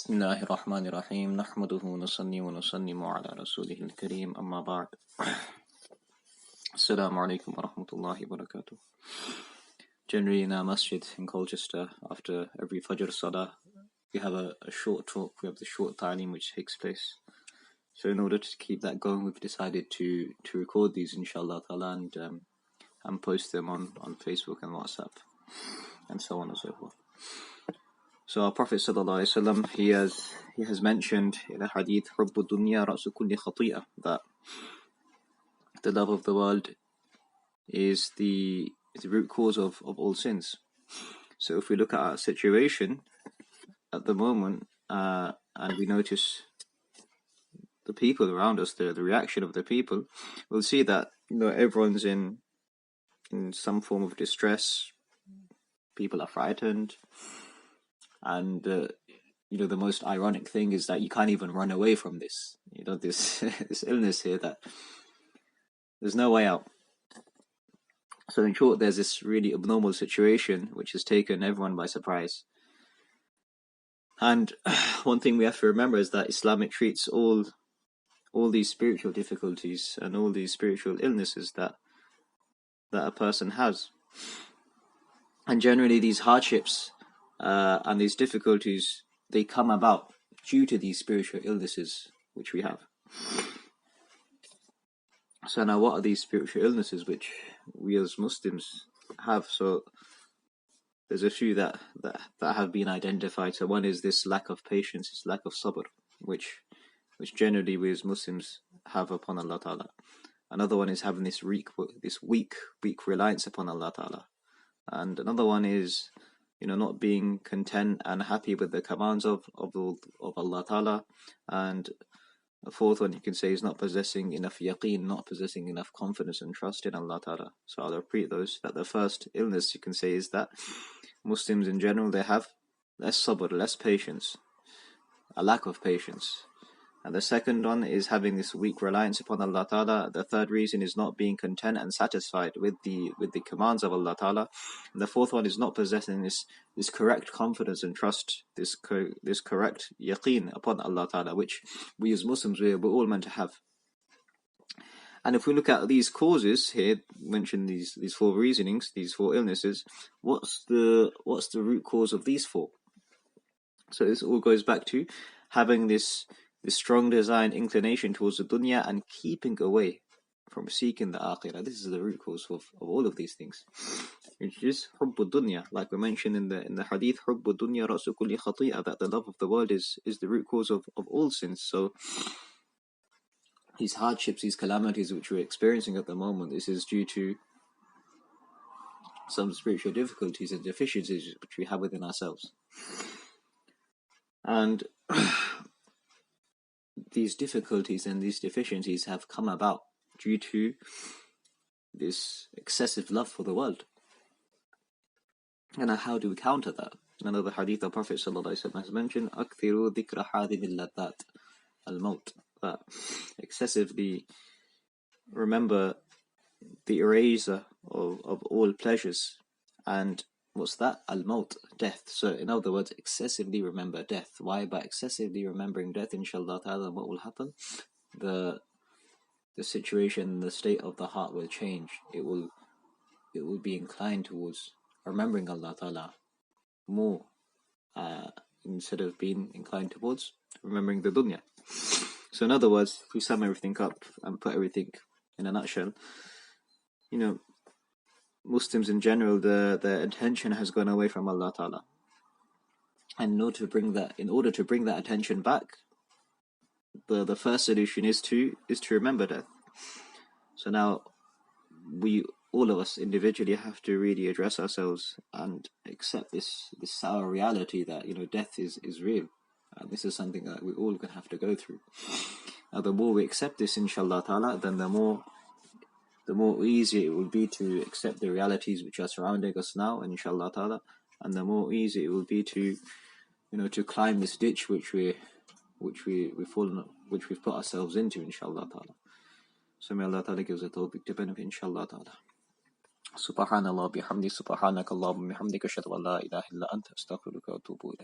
بسم الله الرحمن الرحيم نحمده ونصلي ونسلم على رسوله الكريم أما بعد السلام عليكم ورحمة الله وبركاته. Generally in our masjid in Colchester, after every Fajr Salah, we have a short talk, we have the short ta'aleem which takes place. So in order to keep that going, we've decided to record these inshallah ta'ala and post them on Facebook and WhatsApp and so on and so forth. So our Prophet sallallahu alaihi wasallam, he has mentioned in a hadith, "Hubbu dunya ra'su kulli khati'ah," that the love of the world is the root cause of all sins. So if we look at our situation at the moment, and we notice the people around us, the reaction of the people, we'll see that everyone's in some form of distress. People are frightened. And the most ironic thing is that you can't even run away from this. This this illness here, that there's no way out. So in short, there's this really abnormal situation which has taken everyone by surprise. And one thing we have to remember is that Islamic treats all these spiritual difficulties and all these spiritual illnesses that a person has. And generally these hardships and these difficulties, they come about due to these spiritual illnesses which we have. So now, what are these spiritual illnesses which we as Muslims have? So there's a few that have been identified. So one is this lack of patience, this lack of sabr, which generally we as Muslims have upon Allah Ta'ala. Another one is having this weak reliance upon Allah Ta'ala. And another one is not being content and happy with the commands of Allah Ta'ala. And a fourth one you can say is not possessing enough yaqeen, not possessing enough confidence and trust in Allah Ta'ala. So I'll repeat those. That the first illness you can say is that Muslims in general, they have less sabr, less patience, a lack of patience. And the second one is having this weak reliance upon Allah Ta'ala. The third reason is not being content and satisfied with the commands of Allah Ta'ala. And the fourth one is not possessing this correct confidence and trust, this correct yaqeen upon Allah Ta'ala, which we as Muslims, we're all meant to have. And if we look at these causes here, mention these four reasonings, these four illnesses, what's the root cause of these four? So this all goes back to having this strong desire and inclination towards the dunya and keeping away from seeking the akhirah. This is the root cause of all of these things. Which is hubbu dunya, like we mentioned in the hadith, hubbu dunya ra'su kulli khati'ah, that the love of the world is the root cause of all sins. So these hardships, these calamities which we're experiencing at the moment, this is due to some spiritual difficulties and deficiencies which we have within ourselves. And these difficulties and these deficiencies have come about due to this excessive love for the world. And how do we counter that? In another hadith, the Prophet ﷺ has mentioned, أَكْثِرُوا ذِكْرَ حَاذِمِ اللَّذَّاتِ الْمَوْتِ, that excessively remember the eraser of all pleasures. And what's that? Al-Maut, death. So in other words, excessively remember death. Why? By excessively remembering death, inshallah ta'ala, what will happen? The situation, the state of the heart will change. It will be inclined towards remembering Allah Ta'ala more, instead of being inclined towards remembering the dunya. So in other words, if we sum everything up and put everything in a nutshell, Muslims in general, their attention has gone away from Allah Ta'ala. And in order to bring that attention back, the first solution is to remember death. So now all of us individually have to really address ourselves and accept this sour reality that death is real. And this is something that we all gonna have to go through. Now the more we accept this, inshallah ta'ala, then the more easy it will be to accept the realities which are surrounding us now, inshallah ta'ala, and the more easy it will be to climb this ditch which we've put ourselves into, inshallah ta'ala. So may Allah ta'ala gives us tawfiq to benefit, inshallah ta'ala. Subhanallah bihamdi, subhanakallahumma bihamdika, ashhadu an la ilaha illa anta, astaghfiruka wa atubu ilayk.